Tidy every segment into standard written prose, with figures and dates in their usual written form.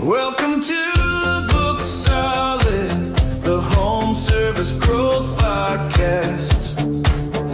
Welcome to Book Solid, the home service growth podcast.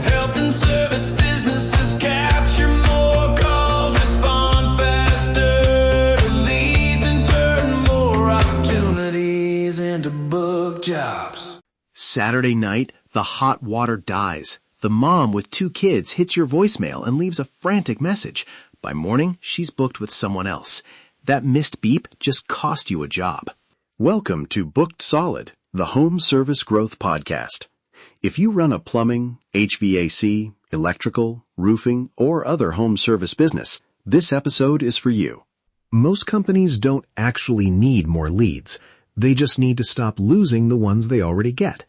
Helping service businesses capture more calls, respond faster to leads, and turn more opportunities into book jobs. Saturday night, the hot water dies. The mom with 2 kids hits your voicemail and leaves a frantic message. By morning, she's booked with someone else. That missed beep just cost you a job. Welcome to Booked Solid, the Home Service Growth Podcast. If you run a plumbing, HVAC, electrical, roofing, or other home service business, this episode is for you. Most companies don't actually need more leads. They just need to stop losing the ones they already get.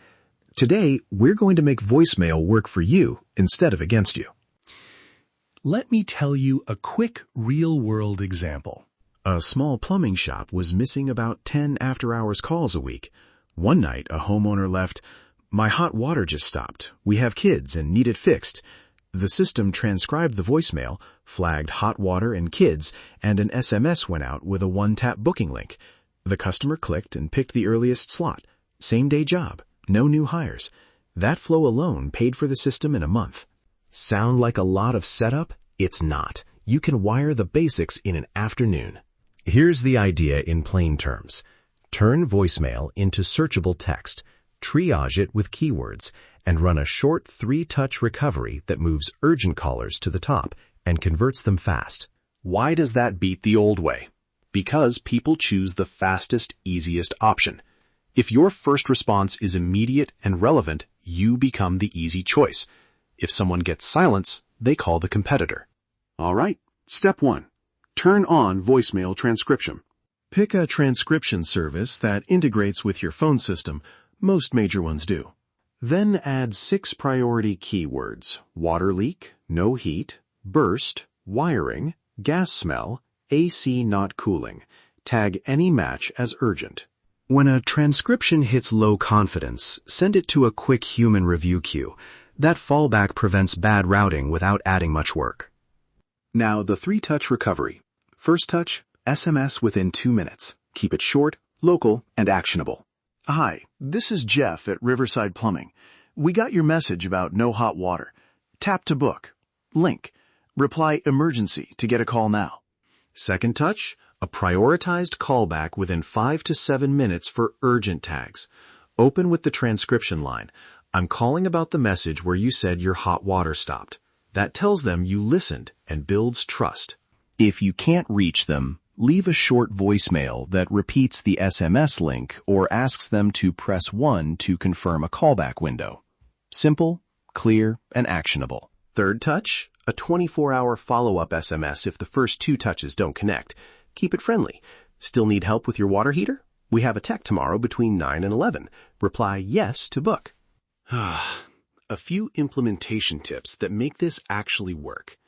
Today, we're going to make voicemail work for you instead of against you. Let me tell you a quick real-world example. A small plumbing shop was missing about 10 after-hours calls a week. One night, a homeowner left, "My hot water just stopped. We have kids and need it fixed." The system transcribed the voicemail, flagged hot water and kids, and an SMS went out with a one-tap booking link. The customer clicked and picked the earliest slot. Same-day job. No new hires. That flow alone paid for the system in a month. Sound like a lot of setup? It's not. You can wire the basics in an afternoon. Here's the idea in plain terms. Turn voicemail into searchable text, triage it with keywords, and run a short 3-touch recovery that moves urgent callers to the top and converts them fast. Why does that beat the old way? Because people choose the fastest, easiest option. If your first response is immediate and relevant, you become the easy choice. If someone gets silence, they call the competitor. All right, step 1. Turn on voicemail transcription. Pick a transcription service that integrates with your phone system. Most major ones do. Then add 6 priority keywords: water leak, no heat, burst, wiring, gas smell, AC not cooling. Tag any match as urgent. When a transcription hits low confidence, send it to a quick human review queue. That fallback prevents bad routing without adding much work. Now the 3-touch recovery. First touch, SMS within 2 minutes. Keep it short, local, and actionable. Hi, this is Jeff at Riverside Plumbing. We got your message about no hot water. Tap to book. Link. Reply emergency to get a call now. Second touch, a prioritized callback within 5 to 7 minutes for urgent tags. Open with the transcription line. "I'm calling about the message where you said your hot water stopped." That tells them you listened and builds trust. If you can't reach them, leave a short voicemail that repeats the SMS link or asks them to press 1 to confirm a callback window. Simple, clear, and actionable. Third touch, a 24-hour follow-up SMS if the first 2 touches don't connect. Keep it friendly. Still need help with your water heater? We have a tech tomorrow between 9 and 11. Reply yes to book. A few implementation tips that make this actually work.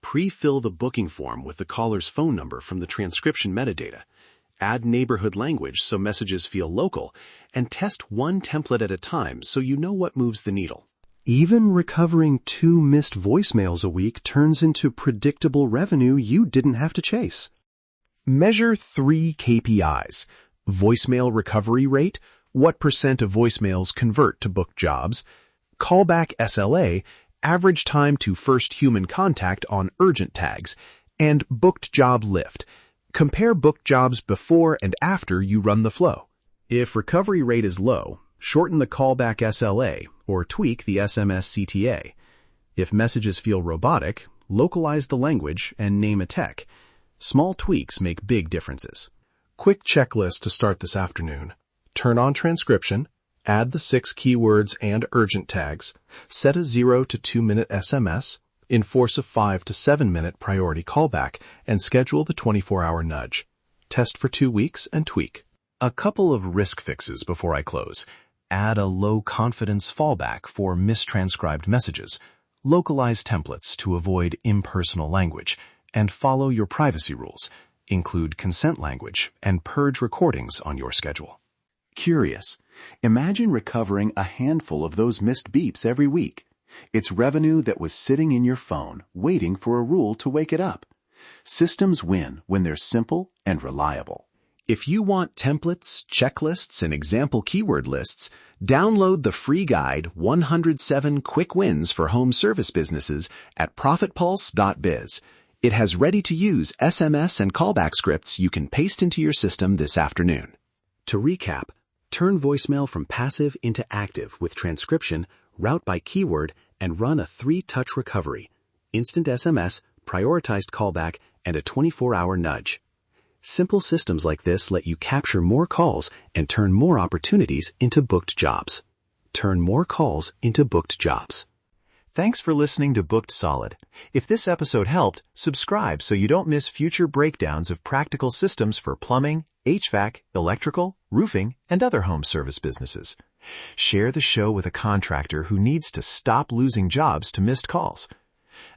Pre-fill the booking form with the caller's phone number from the transcription metadata. Add neighborhood language so messages feel local, and test one template at a time so you know what moves the needle. Even recovering 2 missed voicemails a week turns into predictable revenue you didn't have to chase. Measure 3 KPIs. Voicemail recovery rate, what % of voicemails convert to booked jobs. Callback SLA, average time to first human contact on urgent tags, and booked job lift. Compare booked jobs before and after you run the flow. If recovery rate is low, shorten the callback SLA or tweak the SMS CTA. If messages feel robotic, localize the language and name a tech. Small tweaks make big differences. Quick checklist to start this afternoon. Turn on transcription. Add the 6 keywords and urgent tags, set a 0 to 2 minute SMS, enforce a 5 to 7 minute priority callback, and schedule the 24-hour nudge. Test for 2 weeks and tweak. A couple of risk fixes before I close. Add a low confidence fallback for mistranscribed messages, localize templates to avoid impersonal language, and follow your privacy rules. Include consent language and purge recordings on your schedule. Curious. Imagine recovering a handful of those missed beeps every week. It's revenue that was sitting in your phone, waiting for a rule to wake it up. Systems win when they're simple and reliable. If you want templates, checklists, and example keyword lists, download the free guide 107 Quick Wins for Home Service Businesses at ProfitPulse.biz. It has ready-to-use SMS and callback scripts you can paste into your system this afternoon. To recap, turn voicemail from passive into active with transcription, route by keyword, and run a 3-touch recovery: instant SMS, prioritized callback, and a 24-hour nudge. Simple systems like this let you capture more calls and turn more opportunities into booked jobs. Turn more calls into booked jobs. Thanks for listening to Booked Solid. If this episode helped, subscribe so you don't miss future breakdowns of practical systems for plumbing, HVAC, electrical, roofing, and other home service businesses. Share the show with a contractor who needs to stop losing jobs to missed calls.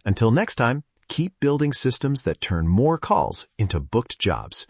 Until next time, keep building systems that turn more calls into booked jobs.